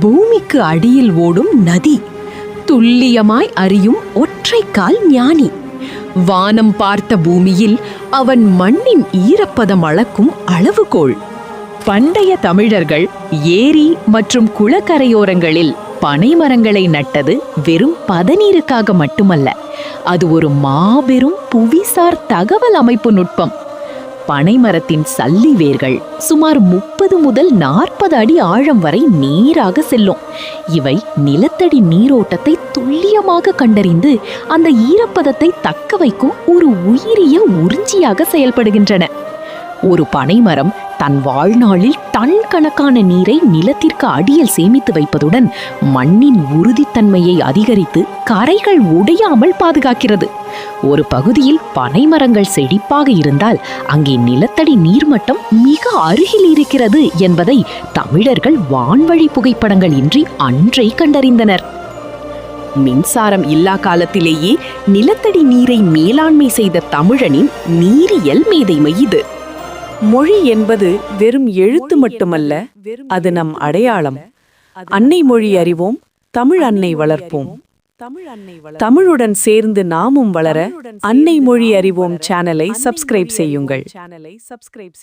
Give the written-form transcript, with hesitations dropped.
பூமிக்கு அடியில் ஓடும் நதி, துல்லியமாய் அறியும் ஒற்றைக்கால் ஞானி. வானம் பார்த்த பூமியில் அவன் மண்ணின் ஈரப்பதம் அளக்கும் அளவுகோல். பண்டைய தமிழர்கள் ஏரி மற்றும் குளக்கரையோரங்களில் பனை மரங்களை நட்டது வெறும் பதநீருக்காக மட்டுமல்ல, அது ஒரு மாபெரும் புவிசார் தகவல் அமைப்பு நுட்பம். பனைமரத்தின் சல்லி வேர்கள் சுமார் 30 முதல் 40 அடி ஆழம் வரை நேராக செல்லும். இவை நிலத்தடி நீரோட்டத்தை துல்லியமாக கண்டறிந்து அந்த ஈரப்பதத்தை தக்க வைக்கும் ஒரு உயிரிய உறிஞ்சியாக செயல்படுகின்றன. ஒரு பனைமரம் தன் வாழ்நாளில் டன் கணக்கான நீரை நிலத்திற்கு அடியில் சேமித்து வைப்பதுடன் மண்ணின் உறுதித்தன்மையை அதிகரித்து கரைகள் உடையாமல் பாதுகாக்கிறது. ஒரு பகுதியில் பனைமரங்கள் செழிப்பாக இருந்தால் அங்கே நிலத்தடி நீர்மட்டம் மிக அருகில் இருக்கிறது என்பதை தமிழர்கள் வான்வழி புகைப்படங்கள் இன்றி அன்றே கண்டறிந்தனர். மின்சாரம் இல்லா காலத்திலேயே நிலத்தடி நீரை மேலாண்மை செய்த தமிழனின் நீரியல் மேதைமை இது. மொழி என்பது வெறும் எழுத்து மட்டுமல்ல, அது நம் அடையாளம். அன்னை மொழி அறிவோம், தமிழ் அன்னை வளர்ப்போம். தமிழுடன் சேர்ந்து நாமும் வளர அன்னை மொழி அறிவோம் சேனலை சப்ஸ்கிரைப் செய்யுங்கள்.